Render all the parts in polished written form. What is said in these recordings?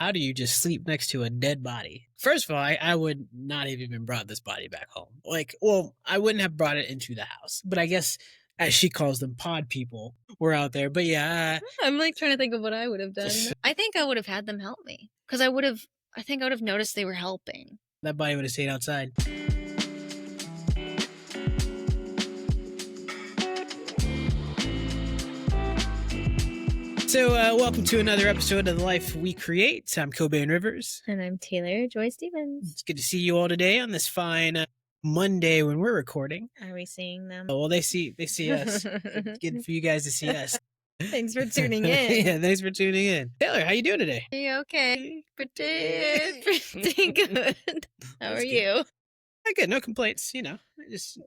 How do you just sleep next to a dead body? First of all, I would not have even brought this body back home. Like, well, I wouldn't have brought it into the house. But I guess, as she calls them, pod people were out there. But yeah, I'm like trying to think of what I would have done. I think I would have had them help me because I think I would have noticed they were helping. that body would have stayed outside. So, welcome to another episode of The Life We Create. I'm Cobain Rivers. And I'm Taylor Joy Stevens. It's good to see you all today on this fine Monday when we're recording. Are we seeing them? Oh, well, they see us. It's good for you guys to see us. Thanks for tuning in. Yeah, thanks for tuning in. Taylor, how you doing today? Are you okay? Pretty good. How are you? Good, no complaints. You know, just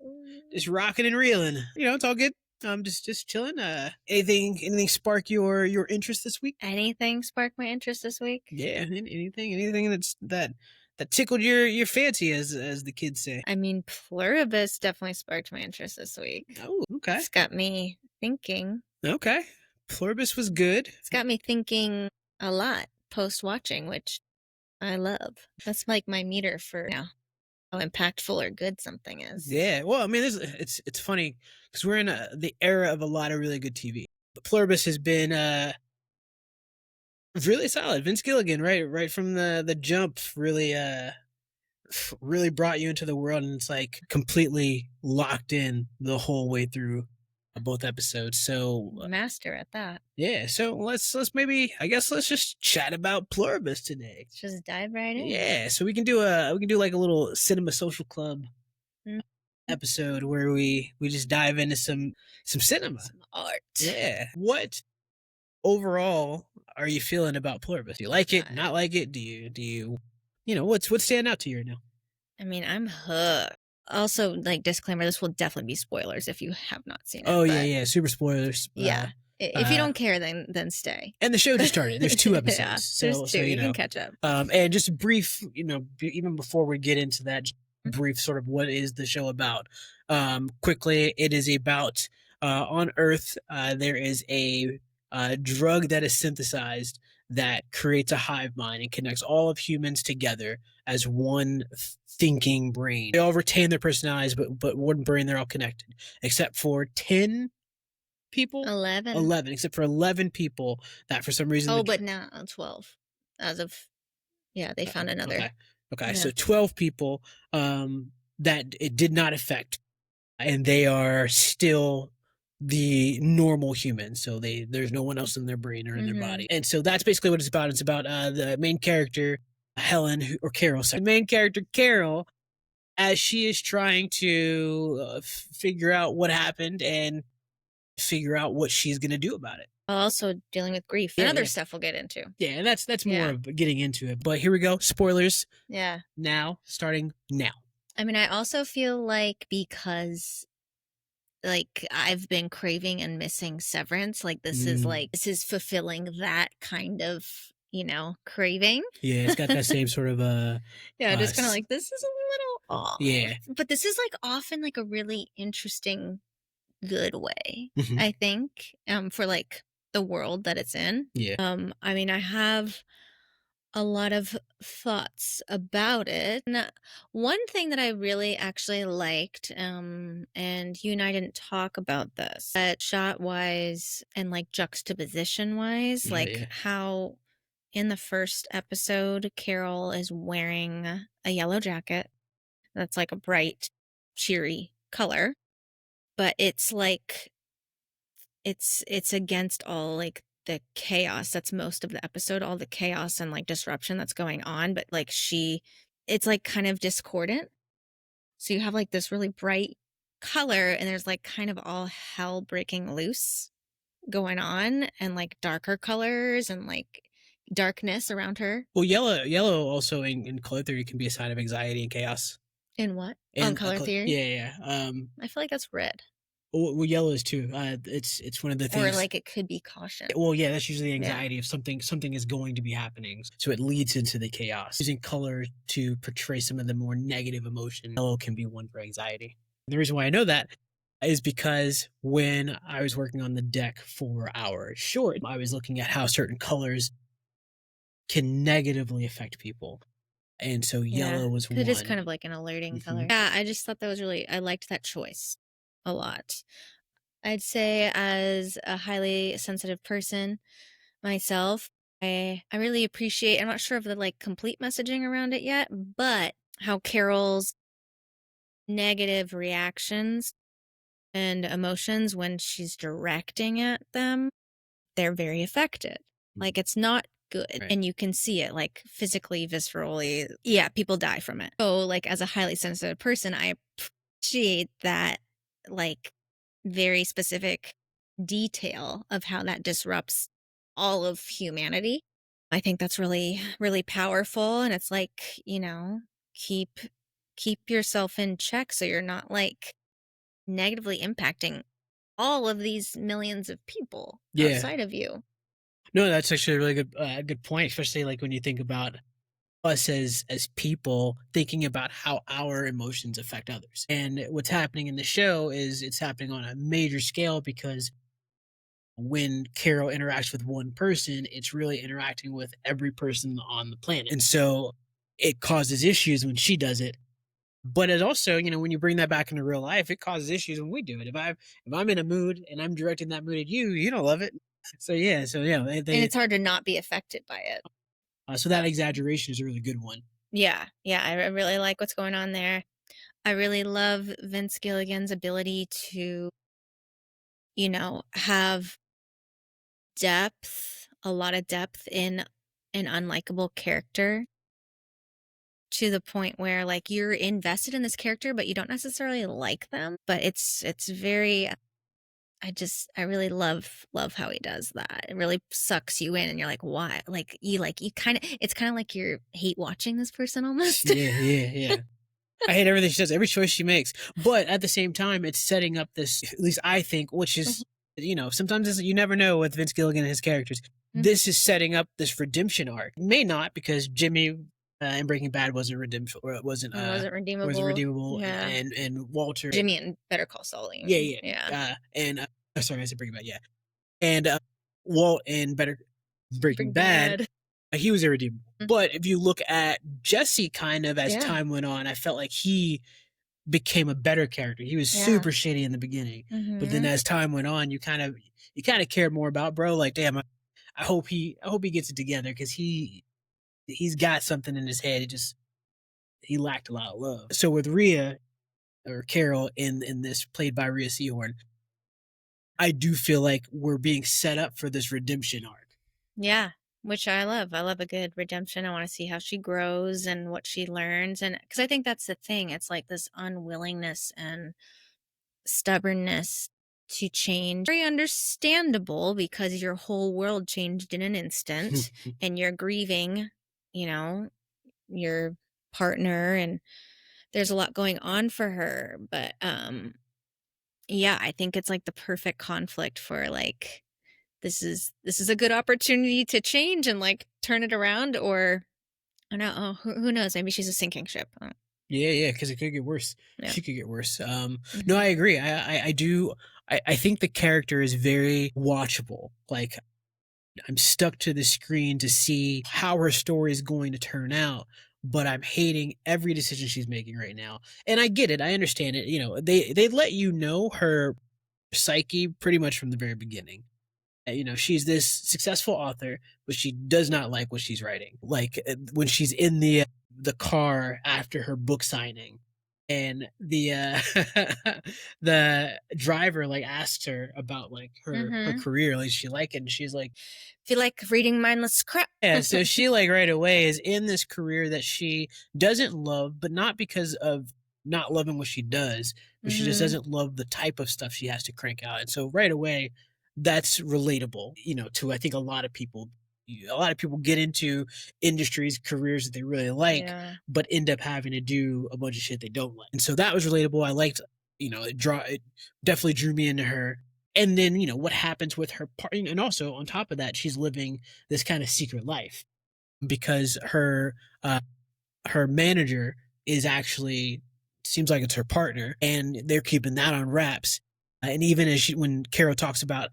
rocking and reeling. You know, it's all good. Just chilling. Anything spark your interest this week? Anything spark my interest this week? Yeah, anything that tickled your fancy, as the kids say. I mean, Pluribus definitely sparked my interest this week. Oh, okay. It's got me thinking. Okay, Pluribus was good. It's got me thinking a lot post-watching, which I love. That's like my meter for now. How impactful or good something is. Yeah, well, I mean, it's funny because we're in the era of a lot of really good TV. But Pluribus has been really solid. Vince Gilligan, right from the jump, really brought you into the world, and it's like completely locked in the whole way through both episodes. So Master at that. yeah, so let's just chat about Pluribus today. Let's just dive right in. Yeah, so we can do like a little cinema social club episode where we just dive into some cinema, some art. Yeah. What overall are you feeling about Pluribus? Do you like it? Not like it? Do you what's standing out to you right now? I mean, I'm hooked. Also, like, disclaimer, this will definitely be spoilers if you have not seen it. Oh, yeah, super spoilers. Yeah. If you don't care, then stay. And the show just started. There's 2 episodes. Yeah, there's 2. You can catch up. And just a brief, even before we get into that, brief sort of what is the show about. Quickly, it is about on Earth, there is a drug that is synthesized that creates a hive mind and connects all of humans together as one thinking brain. They all retain their personalities, but one brain, they're all connected, except for 10 people. 11, except for 11 people that for some reason. Oh, but now 12 as of, they found another. Okay. Yeah. So 12 people that it did not affect, and they are still the normal humans. So there's no one else in their brain or in their body. And so that's basically what it's about. It's about the main character, the main character, Carol, as she is trying to figure out what happened and figure out what she's going to do about it. Also dealing with grief and other stuff we'll get into. Yeah, and that's more of getting into it. But here we go. Spoilers. Yeah. Now, starting now. I mean, I also feel like because I've been craving and missing Severance, this is fulfilling that kind of, craving. Yeah, it's got that same sort of just kind of like, this is a little off. Yeah. But this is often a really interesting, good way, I think, for the world that it's in. Yeah. I mean, I have a lot of thoughts about it. And one thing that I really actually liked, and you and I didn't talk about this, but shot wise and juxtaposition wise, how in the first episode, Carol is wearing a yellow jacket that's a bright, cheery color, but it's it's against all the chaos that's most of the episode, all the chaos and disruption that's going on, but it's kind of discordant. So you have this really bright color, and there's kind of all hell breaking loose going on, and darker colors and darkness around her. Well, yellow also in color theory can be a sign of anxiety and chaos. In what? In color theory? Yeah. I feel like that's red. Well, yellow is too. It's one of the things. Or it could be caution. Well, yeah, that's usually anxiety of something is going to be happening. So it leads into the chaos. Using color to portray some of the more negative emotion. Yellow can be one for anxiety. The reason why I know that is because when I was working on the deck for our short, I was looking at how certain colors can negatively affect people. And so Yeah, yellow was 'cause it is one. kind of like an alerting color. Mhm. Yeah, I just thought that was really I liked that choice a lot. I'd say as a highly sensitive person myself, I really appreciate I'm not sure of the, like, complete messaging around it yet, but how Carol's negative reactions and emotions when she's directing at them, they're very affected. Mm, Like, it's not good, right. and you can see it, like, physically, viscerally. Yeah, people die from it. So, like, as a highly sensitive person, I appreciate that, like, very specific detail of how that disrupts all of humanity. I think that's really, really powerful, and it's like, keep keep yourself in check so you're not, like, negatively impacting all of these millions of people Yeah. outside of you. No, that's actually a really good point, especially like when you think about us as people thinking about how our emotions affect others. And what's happening in the show is it's happening on a major scale because when Carol interacts with one person, it's really interacting with every person on the planet. And so it causes issues when she does it. But it also, when you bring that back into real life, it causes issues when we do it. If I'm in a mood and I'm directing that mood at you, you don't love it. So yeah, And it's hard to not be affected by it. so that exaggeration is a really good one. Yeah, yeah, I really like what's going on there. I really love Vince Gilligan's ability to, have depth, a lot of depth in an unlikable character to the point where like you're invested in this character but you don't necessarily like them, but it's very I really love how he does that. It really sucks you in and you're like, "Why?" Like you kind of it's kind of like you're hate watching this person almost. Yeah, yeah, yeah. I hate everything she does, every choice she makes. But at the same time, it's setting up this, at least I think, which is, sometimes you never know with Vince Gilligan and his characters. Mhm. This is setting up this redemption arc. May not because Jimmy in Breaking Bad wasn't redemption, or it It wasn't wasn't redeemable. redeemable, Yeah. and Walter, Jimmy and Better Call Saul, you yeah, mean. yeah, Yeah. and sorry, I said Breaking Bad, yeah, and Walt in Better Breaking Breaking Bad, Bad. he was irredeemable. Mm. But if you look at Jesse, kind of as Yeah. time went on, I felt like he became a better character. He was Yeah. super shady in the beginning, but then Mhm. as time went on, you kind of cared more about bro. Like, damn, I hope he gets it together because he's got something in his head. He lacked a lot of love. So with Rhea or Carol in this played by Rhea Seahorn, I do feel like we're being set up for this redemption arc. Yeah, which I love. I love a good redemption. I wanna see how she grows and what she learns, and because I think that's the thing, it's like this unwillingness and stubbornness to change. Very understandable because your whole world changed in an instant, and you're grieving, you know, your partner, and there's a lot going on for her, but, yeah, I think it's, like, the perfect conflict for, like, this is a good opportunity to change and, like, turn it around, or I don't know, oh, who knows? Maybe she's a sinking ship. Yeah, yeah, because it could get worse. Yeah. She could get worse. No, Mhm. I agree. I do. I think the character is very watchable. Like, I'm stuck to the screen to see how her story is going to turn out, but I'm hating every decision she's making right now. And I get it. I understand it. They let you know her psyche pretty much from the very beginning. She's this successful author, but she does not like what she's writing. Like when she's in the car after her book signing, and the driver like asks her about like her Mhm. career, like she like it, and she's like, Feel like reading mindless crap. yeah. So she like right away is in this career that she doesn't love, but not because of not loving what she does, but she just Mhm. doesn't love the type of stuff she has to crank out. And so right away, that's relatable, to I think a lot of people. A lot of people get into industries, careers that they really like, Yeah. but end up having to do a bunch of shit they don't like. And so that was relatable. I liked, it definitely drew me into her. And then, what happens with her part, and also on top of that, she's living this kind of secret life because uh, her manager is actually seems like it's her partner, and they're keeping that on wraps. And even when Carol talks about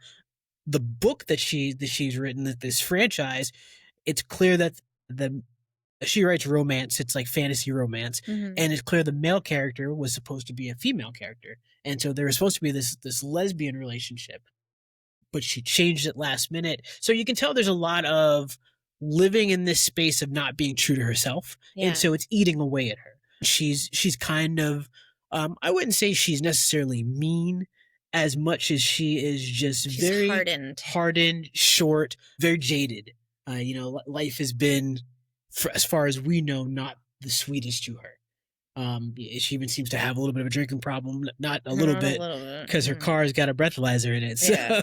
the book that she's written, that this franchise, it's clear that the she writes romance, it's like fantasy romance, Mhm. and it's clear the male character was supposed to be a female character, and so there was supposed to be this lesbian relationship, but she changed it last minute. So you can tell there's a lot of living in this space of not being true to herself, and Yeah. so it's eating away at her. She's kind of I wouldn't say she's necessarily mean as much as she is just She's very hardened. hardened, short, very jaded. Life has been, for as far as we know, not the sweetest to her. She even seems to have a little bit of a drinking problem, not a little Not a bit, little bit. because her car's got a breathalyzer in it. Yeah.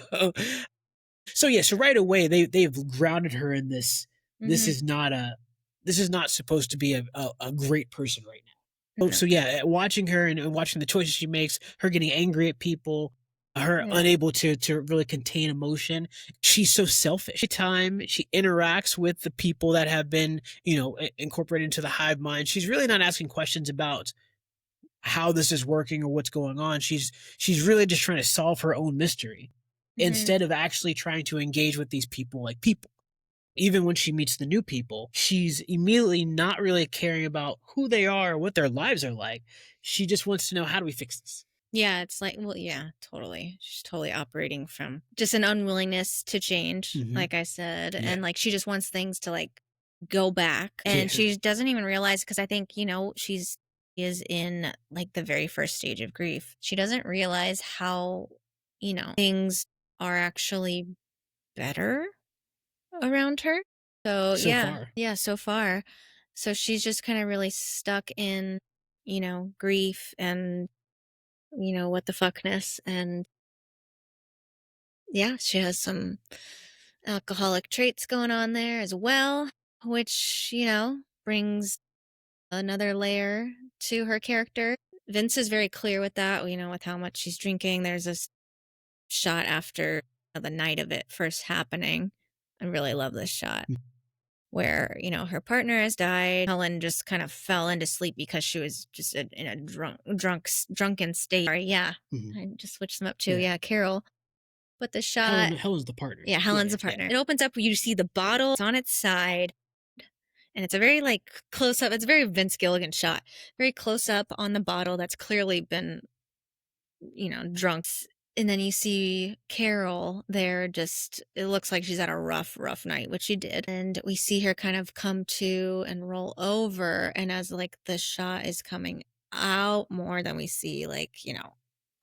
So right away they've grounded her in this. This Mhm. is not a. This is not supposed to be a great person right now. No. So yeah, watching her and watching the choices she makes, her getting angry at people, her Yeah. unable to really contain emotion. She's so selfish. Every time she interacts with the people that have been, incorporated into the hive mind, she's really not asking questions about how this is working or what's going on. She's really just trying to solve her own mystery Mhm. instead of actually trying to engage with these people like people. Even when she meets the new people, she's immediately not really caring about who they are or what their lives are like. She just wants to know, how do we fix this? Yeah, it's like, well, yeah, totally. She's totally operating from just an unwillingness to change, Hmm. like I said. Yeah. And like she just wants things to like go back. And Yeah. she doesn't even realize because I think, she's is in like the very first stage of grief. She doesn't realize how, things are actually better around her. So So yeah, far. yeah, so far. So she's just kind of really stuck in, grief and what the fuckness. And yeah, she has some alcoholic traits going on there as well, which, brings another layer to her character. Vince is very clear with that, with how much she's drinking. There's this shot after the night of it first happening. I really love this shot where, her partner has died. Helen just kind of fell into sleep because she was just in a drunken state. Sorry, yeah. Hmm. I just switched them up too. Yeah. Yeah, Carol. But the shot, Helen's the partner. yeah, Yeah, Helen's yeah, a yeah. partner. It opens up, you see the bottle, it's on its side, and it's a very like close up. It's a very Vince Gilligan shot. Very close up on the bottle that's clearly been, drunk. And then you see Carol there, just it looks like she's had a rough night, which she did. And we see her kind of come to and roll over. And as like the shot is coming out more than we see, like,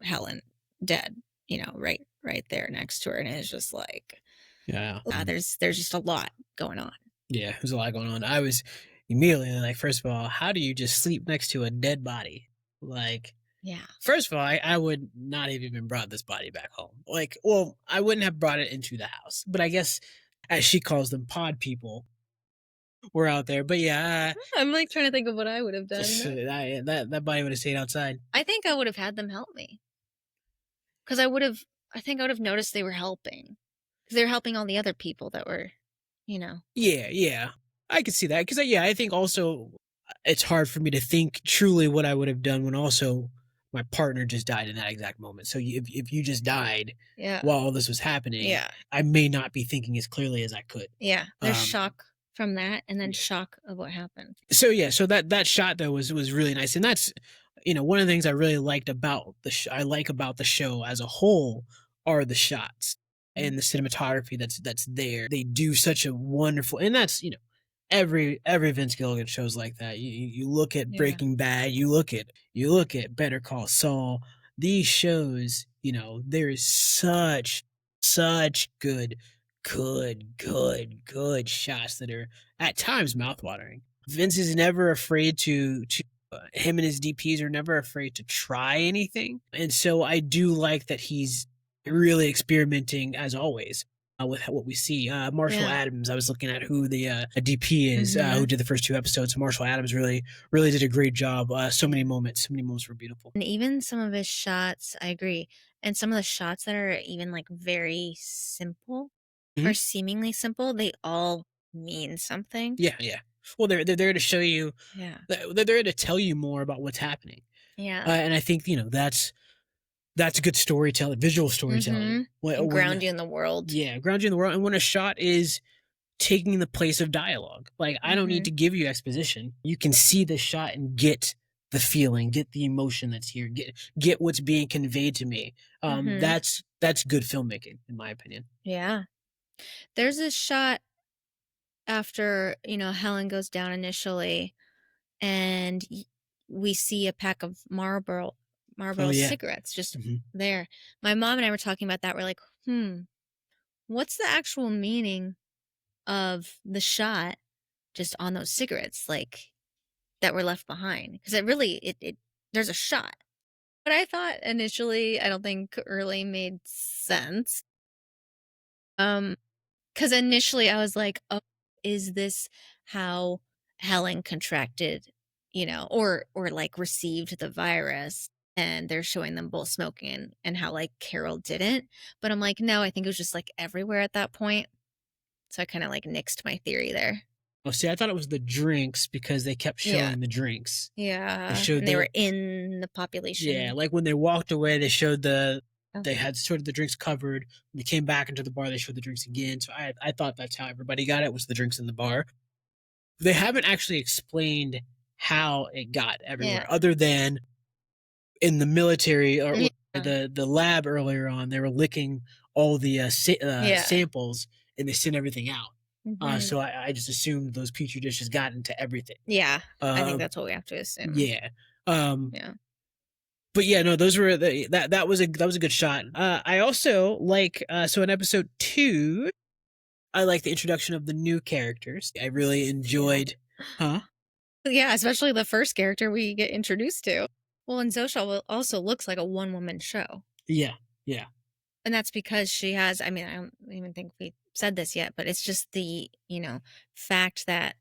Helen dead, right there next to her. And it's just like, Yeah. there's just a lot going on. Yeah, there's a lot going on. I was immediately like, first of all, how do you just sleep next to a dead body? Like, Yeah. first of all, I would not have even brought this body back home. Like, well, I wouldn't have brought it into the house, but I guess, as she calls them, pod people were out there. But yeah, I'm like trying to think of what I would have done. that body would have stayed outside. I think I would have had them help me because I think I would have noticed they were helping because they were helping all the other people that were, you know, Yeah, yeah, I could see that because yeah, I think also it's hard for me to think truly what I would have done when also my partner just died in that exact moment. So if you just died yeah, while all this was happening, yeah, I may not be thinking as clearly as I could. yeah. There's Um, shock from that, and then yeah. shock of what happened. So yeah, so that shot though was really nice, and that's one of the things I really liked about I like about the show as a whole are the shots Mm. and the cinematography that's there. They do such a wonderful, and that's every Vince Gilligan shows like that. You look at Yeah, Breaking Bad, you look at Better Call Saul. These shows, there is such good shots that are at times mouthwatering. Vince is never afraid to him and his DPs are never afraid to try anything. And so I do like that he's really experimenting as always with what we see. Marshall yeah. Adams, I was looking at who the DP is, who Mhm. did the first two episodes. Marshall Adams really did a great job. So many moments were beautiful. And even some of his shots, I agree. And some of the shots that are even like very simple or Mhm. seemingly simple, they all mean something. Yeah, yeah. Well, they're there to show you. Yeah. They're there to tell you more about what's happening. Yeah. And I think that's good storytelling, visual storytelling. Mhm. And When ground you in the world. yeah, ground you in the world, and when a shot is taking the place of dialogue. Like, I don't need Mhm. to give you exposition. You can see the shot and get the feeling, get the emotion that's here, get what's being conveyed to me. Mhm. That's good filmmaking, in my opinion. Yeah. There's a shot after, Helen goes down initially, and we see a pack of Oh Marlboro yeah. cigarettes just Mhm. there. My mom and I were talking about that. We're like, what's the actual meaning of the shot just on those cigarettes, like that were left behind? Because it there's a shot. But I thought initially, I don't think really made sense. Um, because initially I was like, "Oh, is this how Helen contracted, or like received the virus?" And they're showing them both smoking and how like Carol didn't. But I'm like, no, I think it was just like everywhere at that point. So I kind of like nixed my theory there. Oh, see, I thought it was the drinks because they kept Yeah. showing the drinks. They Yeah. showed And they the were in the Yeah, population. like when they walked away, they showed Oh, they had sort of the drinks covered. When they came back into the bar, they showed the drinks again. So I thought that's how everybody got it, was the drinks in the bar. They haven't actually explained how it got yeah. everywhere, other than in the military or Yeah. the lab earlier on. They were licking all the Yeah. samples and they sent everything out. Hmm. So I just assumed those petri dishes got into everything. Yeah. I think Uh, that's what we have to assume. yeah. Um, Yeah. but yeah, no, those were that was a good shot. I also like so in episode 2, I like the introduction of the new characters. I really Yeah. enjoyed, huh? Yeah, especially the first character we get introduced to. Well, and Zosha also looks like a one woman show. Yeah, yeah. And that's because she has, I mean, I don't even think we said this yet, but it's just the, fact that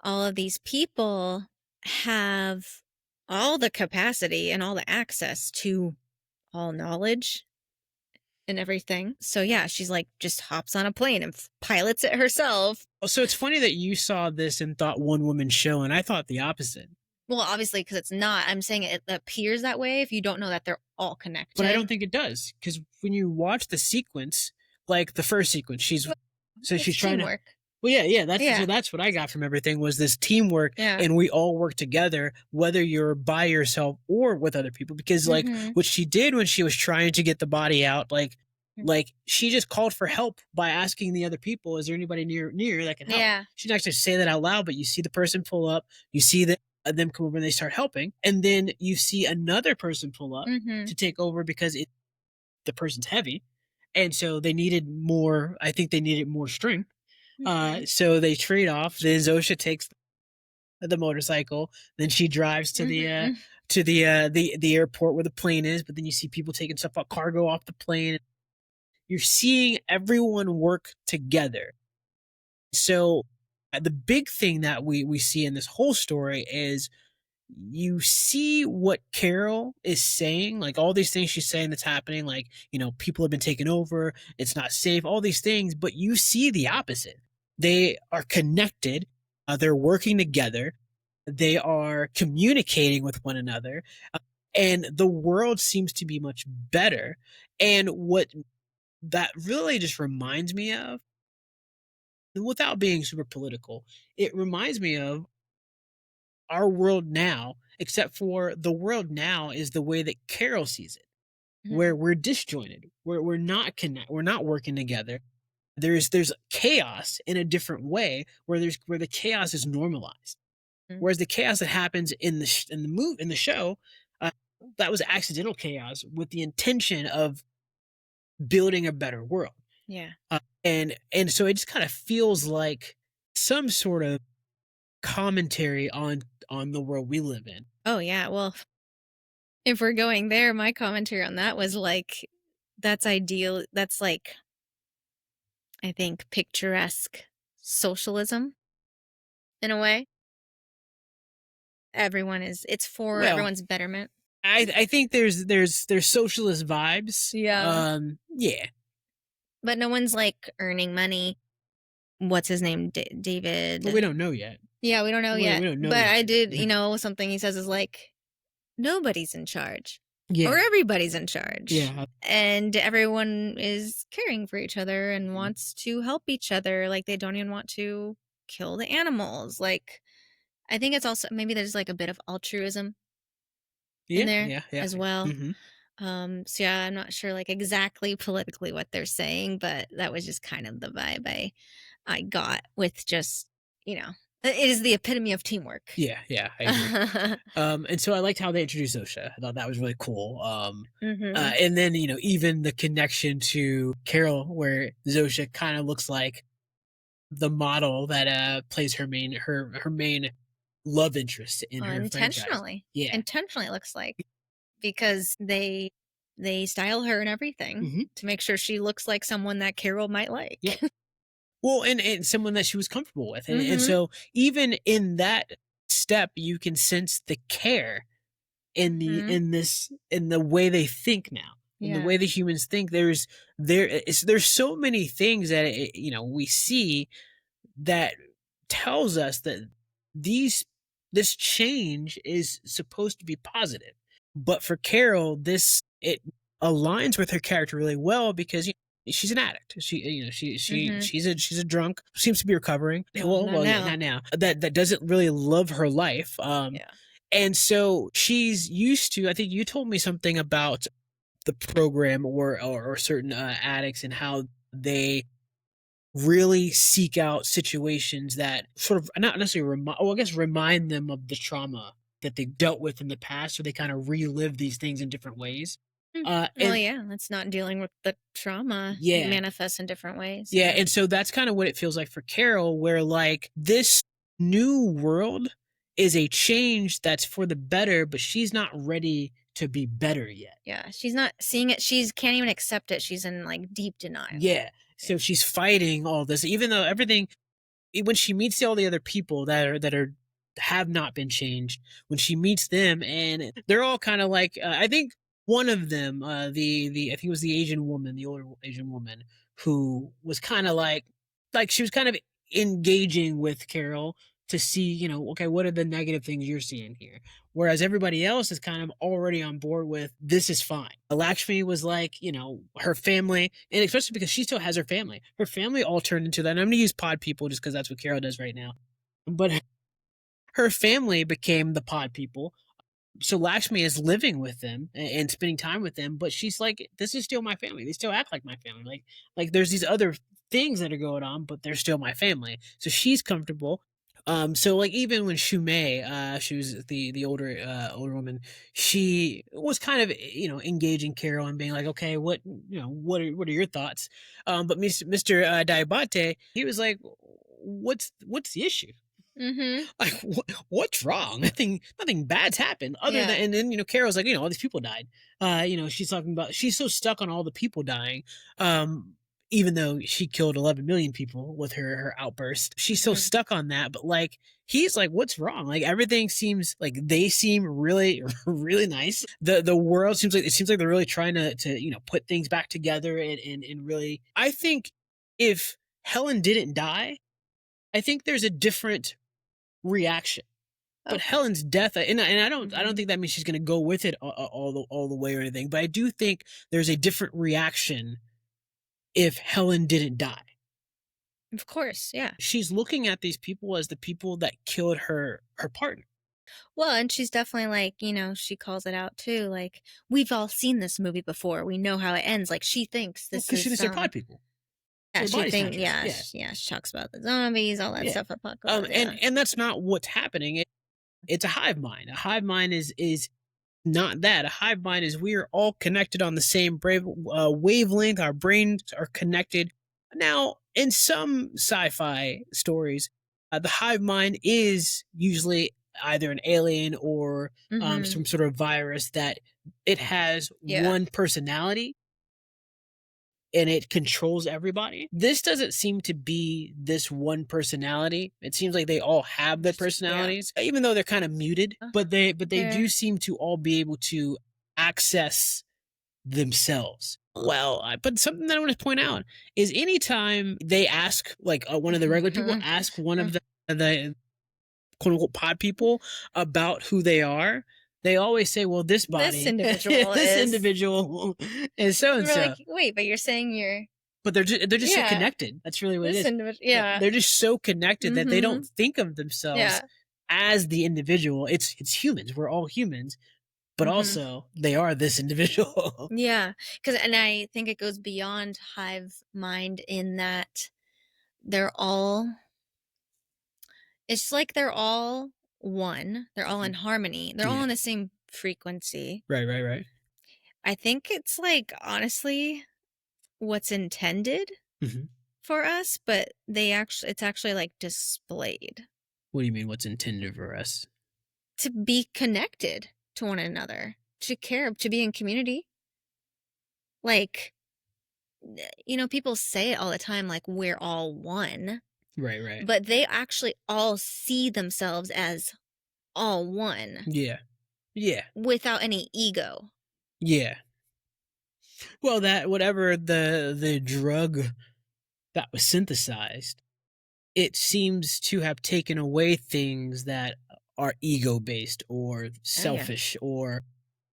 all of these people have all the capacity and all the access to all knowledge and everything. So yeah, she's like just hops on a plane and pilots it herself. So it's funny that you saw this and thought one woman show, and I thought the opposite. Well, obviously, because it's not. I'm saying it appears that way if you don't know that they're all But I connected. don't think it does, because when you watch the sequence, like the first sequence, It's she's trying to. teamwork. Well, yeah. Yeah. That's what I got from everything, was this teamwork, Yeah. and we all work together, whether you're by yourself or with other people. Because like Mhm. what she did when she was trying to get the body out, like she just called for help by asking the other people, "Is there anybody near that can help?" Yeah. She didn't actually say that out loud, but you see the person pull up, you see that them come over and they start helping, and then you see another person pull up Mhm. to take over because the person's heavy, and so they needed more. I think they needed more strength. Mhm. So they trade off. Then Zosha takes the motorcycle. Then she drives Mhm. to the airport where the plane is. But then you see people taking stuff out, cargo off the plane. You're seeing everyone work together. So the big thing that we see in this whole story is you see what Carol is saying, like all these things she's saying that's happening, like, people have been taken over, it's not safe, all these things, but you see the opposite. They are connected, they're working together, they are communicating with one another, and the world seems to be much better. And what that really just reminds me of, without being super political, it reminds me of our world now, except for the world now is the way that Carol sees it, where Mhm. we're disjointed, where we're not working together. There's chaos in a different way, where the chaos is normalized. Mhm. Whereas the chaos that happens in the show, uh, that was accidental chaos with the intention of building a better world. Yeah. And so it just kind of feels like some sort of commentary on the world we live in. Oh yeah. Well, if we're going there, my commentary on that was like, that's ideal. That's like, I think, picturesque socialism in a way. It's for Well, everyone's betterment. I think there's socialist vibes. Yeah. Yeah. But no one's like earning money. What's his name? But we David. don't know yet. Yeah, we don't know We yet. don't know But yet. I did, something he says is like, nobody's in charge. Yeah. or everybody's in charge. Yeah. And everyone is caring for each other and Mhm. wants to help each other. Like they don't even want to kill the animals. Like I think it's also maybe there's like a bit of altruism in Yeah, there yeah, yeah. as well. Mhm. So yeah, I'm not sure like exactly politically what they're saying, but that was just kind of the vibe I got with just, you know, it is the epitome of teamwork. Yeah, yeah, I agree. And so I liked how they introduced Zosha. I thought that was really cool. Mhm. And then, even the connection to Carol, where Zosha kind of looks like the model that plays her main love interest in her franchise. Intentionally. Yeah. Intentionally it looks like because they style her and everything Hmm. to make sure she looks like someone that Carol might Yeah. like. Well, and someone that she was comfortable with, and Mhm. so even in that step, you can sense the care Mhm. in the way they think now, in the Yeah. way the humans think. There's so many things that we see that tells us that these this change is supposed to be positive. But for Carol, this it aligns with her character really well because she's an addict. Mhm. She's a drunk. Seems to be recovering. Well, not Yeah, now. not now. That doesn't really love her life. Yeah. And so she's used to. I think you told me something about the program or certain addicts and how they really seek out situations that sort of not necessarily I guess remind them of the trauma that they dealt with in the past, so they kind of relive these things in different ways. Well, And yeah, that's not dealing with the trauma yeah, manifests in different ways. yeah, Yeah. and so that's kind of what it feels like for Carol, where like this new world is a change that's for the better, but she's not ready to be better yet. Yeah. She's not seeing it. She's can't even accept it. She's in like deep denial. Yeah, Yeah. so she's fighting all this, even though everything when she meets all the other people that are have not been changed, when she meets them and they're all kind of like I think one of them the I think it was the Asian woman, the older Asian woman, who was kind of like she was kind of engaging with Carol to see, okay, what are the negative things you're seeing here, whereas everybody else is kind of already on board with this is fine. Lakshmi was like, her family, and especially because she still has her family all turned into that. And I'm going to use pod people just because that's what Carol does right now. But her family became the pod people. So Lakshmi is living with them and spending time with them, but she's like, this is still my family. They still act like my family. Like there's these other things that are going on, but they're still my family. So she's comfortable. So like even when Shumei, she was the older woman, she was kind of engaging Carol and being like, okay, what are your thoughts? But Mr. Diabate, he was like, what's the issue? Mm-hmm. Like what's wrong? Nothing bad's happened other than, Yeah. and then Carol's like, all these people died. She's talking about, she's so stuck on all the people dying. Um, Even though she killed 11 million people with her outburst, she's so Mhm. stuck on that. But like he's like, what's wrong? Like everything seems like they seem really really nice. The world seems like they're really trying to put things back together and really. I think if Helen didn't die, I think there's a different reaction. But Okay. Helen's death, and I don't Mhm. think that means she's going to go with it all the way or anything. But I do think there's a different reaction if Helen didn't die. Of course, yeah. She's looking at these people as the people that killed her partner. Well, and she's definitely like, she calls it out too. Like, we've all seen this movie before. We know how it ends. Like, she thinks Well, this because she is thinks they're pod people, yeah, they're she body think snatchers. yeah, Yeah, yeah, she talks about the zombies, all that yeah. stuff, apocalypse, And yeah. and that's not what's happening. It's a hive mind. A hive mind is not that. A hive mind is we are all connected on the same wavelength. Our brains are connected. Now, in some sci-fi stories, the hive mind is usually either an alien or Mhm. some sort of virus that it has Yeah. one personality and it controls everybody. This doesn't seem to be this one personality. It seems like they all have their Yeah. personalities, even though they're kind of muted, but they do They're seem to all be able to access themselves. Well, but something that I want to point out is anytime they ask, like one of the regular people ask one of the quote unquote pod people about who they are, they always say, well, this This body, individual this is. individual is so and We're so. like, wait, but you're saying you're. But they're just so Yeah. connected. That's really what it This is. individual. Yeah. They're just so connected that they don't think of themselves Yeah. as the individual. It's humans. We're all humans, but also they are this individual. Yeah. And I think it goes beyond hive mind in that they're all. It's like they're all one. They're all in harmony. They're all Yeah. on the same frequency. Right. I think it's like honestly what's intended Mhm. for us, but it's actually like displayed What do you mean? What's intended for us? to be connected to one another, to care, to be in community. Like, people say it all the time, like we're all one, Right. but they actually all see themselves as all one Yeah. without any ego. Yeah. Well, that whatever the drug that was synthesized, it seems to have taken away things that are ego based or selfish or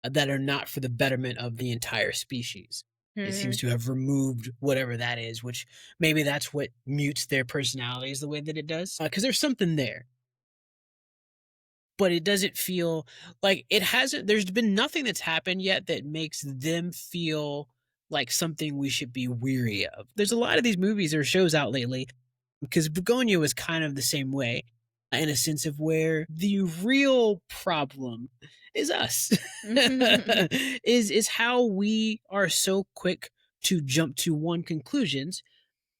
that are not for the betterment of the entire species. It seems to have removed whatever that is, which maybe that's what mutes their personalities the way that it does. Because there's something there, but it doesn't feel like it hasn't. There's been nothing that's happened yet that makes them feel like something we should be weary of. There's a lot of these movies or shows out lately because Begonia was kind of the same way in a sense of where the real problem is us is how we are so quick to jump to one conclusions,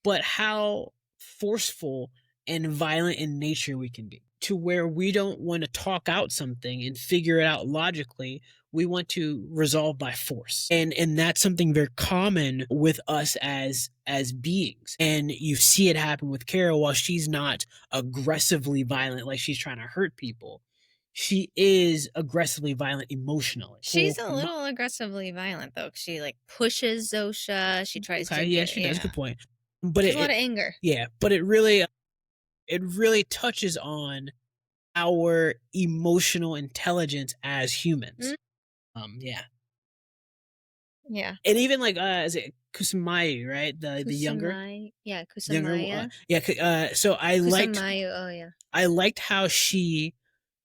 but how forceful and violent in nature we can be to where we don't want to talk out something and figure it out logically. We want to resolve by force, and that's something very common with us as beings. And you see it happen with Carol. While she's not aggressively violent like she's trying to hurt people, she is aggressively violent emotionally. She's a little aggressively violent though. She like pushes Zosha. She tries to get. She does. Good point. But there's a lot of anger. Yeah, but it really touches on our emotional intelligence as humans. Yeah. Yeah. And even like is it Kusamayu, right? The younger. Yeah, Younger, Kusamaya. So I liked Kusamayu, oh yeah. I liked how she,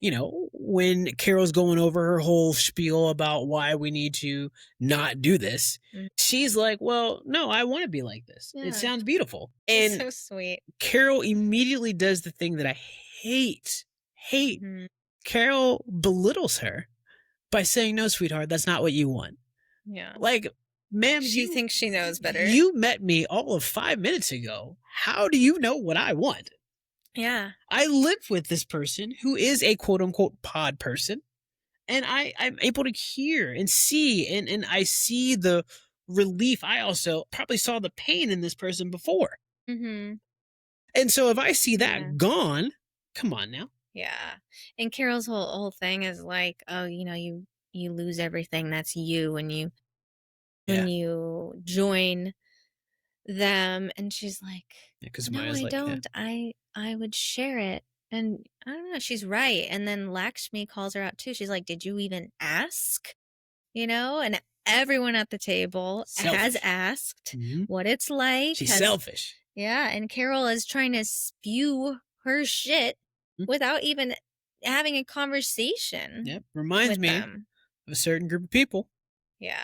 when Carol's going over her whole spiel about why we need to not do this, she's like, well, no, I want to be like this. Yeah. It sounds beautiful. And so sweet. Carol immediately does the thing that I hate. Carol belittles her by saying, no, sweetheart, that's not what you want. Yeah. Like, ma'am, she thinks she knows better. You met me all of 5 minutes ago. How do you know what I want? Yeah. I live with this person who is a quote unquote pod person. And I'm able to hear and see, and I see the relief. I also probably saw the pain in this person before. And so if I see that gone, come on now. Yeah. And Carol's whole thing is like, oh, you lose everything. That's you when you join them. And she's like, no, I don't. I would share it. And I don't know, she's right. And then Lakshmi calls her out too. She's like, did you even ask? And everyone at the table has asked what it's like. She's selfish. Yeah. And Carol is trying to spew her shit without even having a conversation. Yep. Reminds me of a certain group of people. Yeah.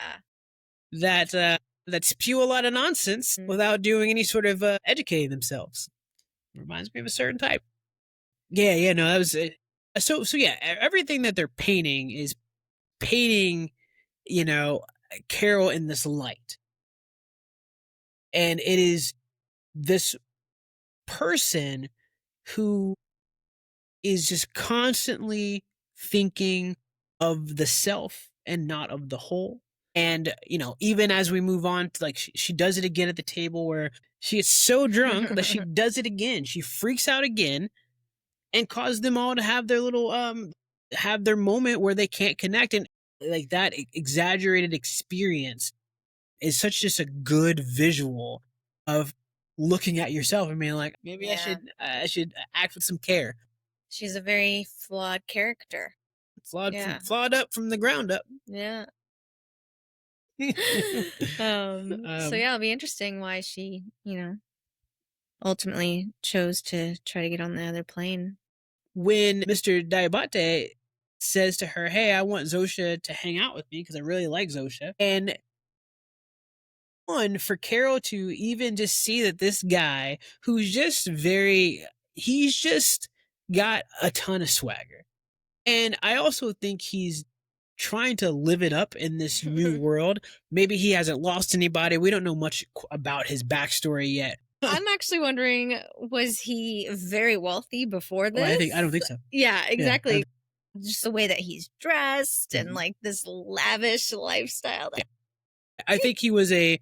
That spew a lot of nonsense without doing any sort of educating themselves. Reminds me of a certain type. Yeah, no, that was it. So yeah, everything that they're painting is painting, Carol in this light. And it is this person who is just constantly thinking of the self and not of the whole. And, even as we move on to like, she does it again at the table where she gets so drunk that she does it again. She freaks out again and causes them all to have their little, have their moment where they can't connect. And like that exaggerated experience is such just a good visual of looking at yourself and being like, maybe I should act with some care. She's a very flawed character. Yeah. flawed up from the ground up. Yeah. So um, yeah, it'll be interesting why she, ultimately chose to try to get on the other plane. when Mr. Diabate says to her, "Hey, I want Zosha to hang out with me because I really like Zosha," and one for Carol to even just see that this guy who's just he's just got a ton of swagger. And I also think he's trying to live it up in this new world. Maybe he hasn't lost anybody. We don't know much about his backstory yet. I'm actually wondering, was he very wealthy before Oh, this? I don't think so. Yeah, Yeah. exactly. Just the way that he's dressed and Mhm. like this lavish lifestyle. I think he was a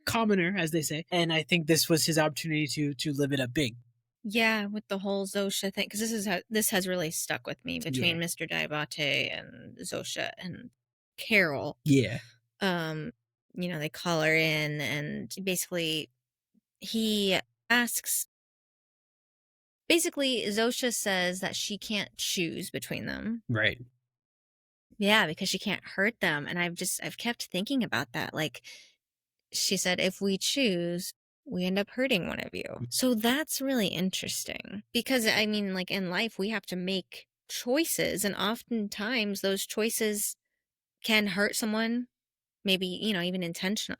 commoner, as they say, and I think this was his opportunity to live it up big. Yeah, with the whole Zosha thing, because this has really stuck with me Yeah. between Mr. Diabate and Zosha and Carol. Yeah. Um, they call her in, and basically he asks. Basically, Zosha says that she can't choose between them. Right. Yeah, because she can't hurt them, and I've kept thinking about that. Like she said, if we choose, we end up hurting one of you. So that's really interesting because I mean, like in life, we have to make choices, and oftentimes those choices can hurt someone, maybe, even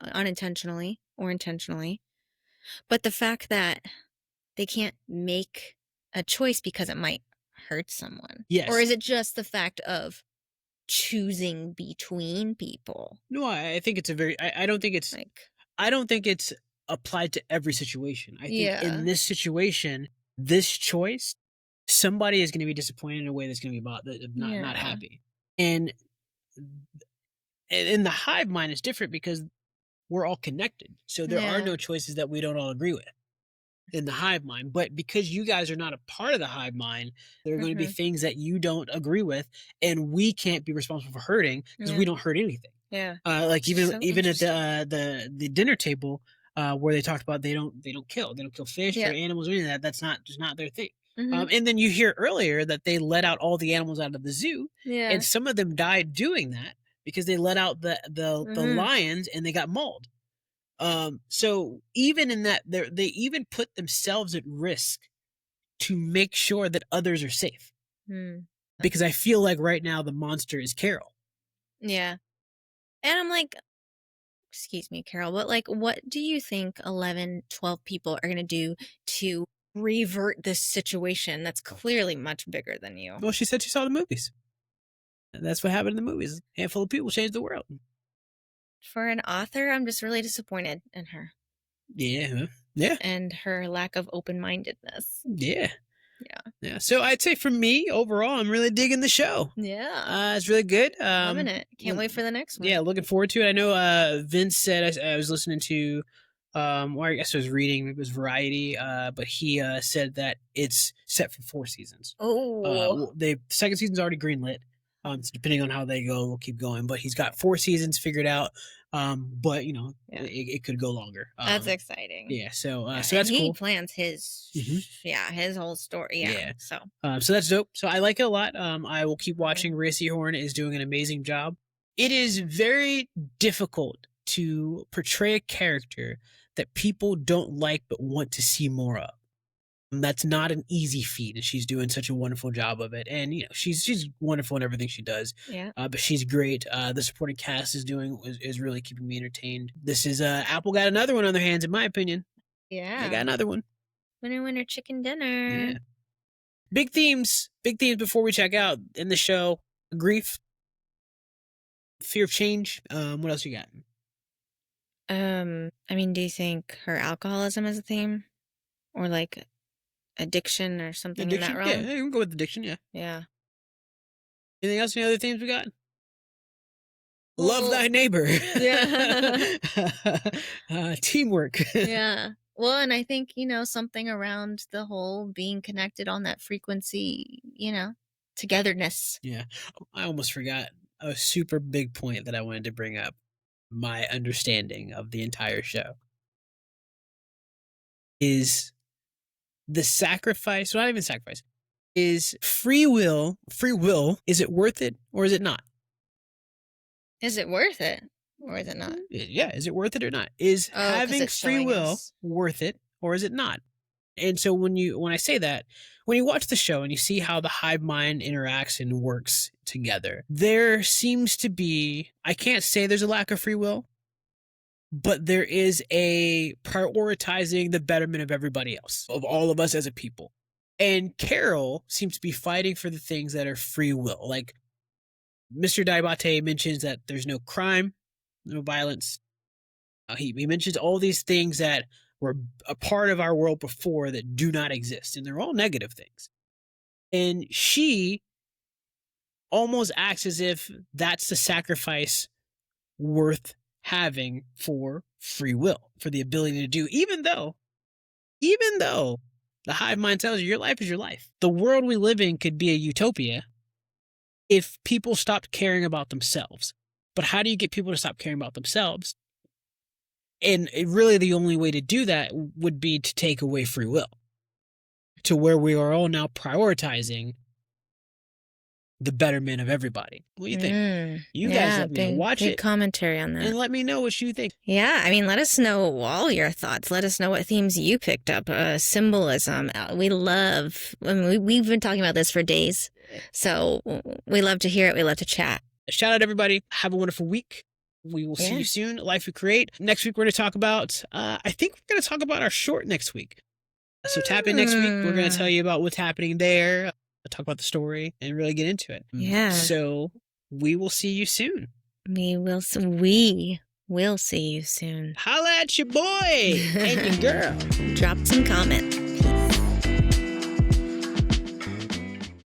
unintentionally or intentionally. But the fact that they can't make a choice because it might hurt someone, or Yes. is it just the fact of choosing between people? No, I think it's a very. I don't think it's. Like, I don't think it's applied to every situation. I think in yeah, this situation, this choice, somebody is going to be disappointed in a way that's going to be not yeah, happy. And in the hive mind, it's different because we're all connected. So there are yeah. no choices that we don't all agree with in the hive mind. But because you guys are not a part of the hive mind, there are going to be Hmm. things that you don't agree with, and we can't be responsible for hurting because we Yeah, don't hurt anything. yeah. Like even So even at interesting. the dinner table, where they talked about they don't kill fish or Yeah. animals or any of that. That's not just not their thing. Hmm. And then you hear earlier that they let out all the animals out of the zoo, and Yeah. some of them died doing that because they let out the Hmm. lions and they got mauled. So even in that, they even put themselves at risk to make sure that others are safe. Hmm. Because I feel like right now the monster is Carol. Yeah. And I'm like, excuse me, Carol, but like, what do you think 11, 12 people are going to do to revert this situation that's clearly much bigger than you? Well, she said she saw the movies. And that's what happened in the movies. A handful of people changed the world. For an author, I'm just really disappointed in her Yeah, yeah, and her lack of open mindedness. yeah, Yeah. yeah. So I'd say for me overall, I'm really digging the show. Yeah. It's really good. Loving it. Can't wait for the next Yeah, one. looking forward to it. I know Vince said I was listening to or I guess I was reading it was Variety, but he said that it's set for 4 seasons. Oh, The second season's already greenlit. So depending on how they go, we'll keep going. But he's got 4 seasons figured out. But yeah. it could go longer. That's exciting. Yeah, so Yeah, so and that's he cool. plans Hmm. his whole story. Yeah. Yeah. So, So that's dope. So I like it a lot. I will keep yeah. watching. Rhea Seehorn is doing an amazing job. It is very difficult to portray a character that people don't like but want to see more of. And that's not an easy feat, and she's doing such a wonderful job of it. And she's wonderful in everything she does. Yeah. But she's great. The supporting cast is really keeping me entertained. This is Apple got another one on their hands, in my opinion. They got Yeah. another one. Winner, winner, chicken dinner. Yeah. Big themes before we check out in the show: grief, fear of change. What else you got? I mean, do you think her alcoholism is a theme, or like addiction or something in that Addiction. Yeah, realm? we can go with addiction. Yeah. Yeah. Anything else? Any other themes we got? Love Well, thy neighbor. yeah. Teamwork. Yeah. Well, and I think, something around the whole being connected on that frequency, togetherness. Yeah. I almost forgot a super big point that I wanted to bring up. My understanding of the entire show is the sacrifice. Well, not even sacrifice. is free will, is it worth it or is it not? Is it worth it or is it not? Yeah, is it worth it or not? Is having free will worth it or is it not? And so when I say that, when you watch the show and you see how the hive mind interacts and works together, there seems to be, I can't say there's a lack of free will, but there is a prioritizing the betterment of everybody else, of all of us as a people. And Carol seems to be fighting for the things that are free will. Like Mr. Diabate mentions that there's no crime, no violence. He mentions all these things that were a part of our world before that do not exist, and they're all negative things. And she almost acts as if that's the sacrifice worth having for free will, for the ability to do, even though the hive mind tells you your life is your life. The world we live in could be a utopia if people stopped caring about themselves. But how do you get people to stop caring about themselves? And really the only way to do that would be to take away free will, to where we are all now prioritizing the betterment of everybody. What do you think? You guys let me watch it. Commentary on that. And let me know what you think. Yeah, I mean, let us know all your thoughts. Let us know what themes you picked up. Symbolism. We love, I mean, we've been talking about this for days. So we love to hear it. We love to chat. Shout out everybody. Have a wonderful week. We will see you soon. Life We Create. Next week, we're going to talk about, I think we're going to talk about our short next week. So tap in next week. We're going to tell you about what's happening there, talk about the story, and really get into it. Yeah. So we will see you soon. We will see you soon. Holla at your boy and your girl. Drop some comments.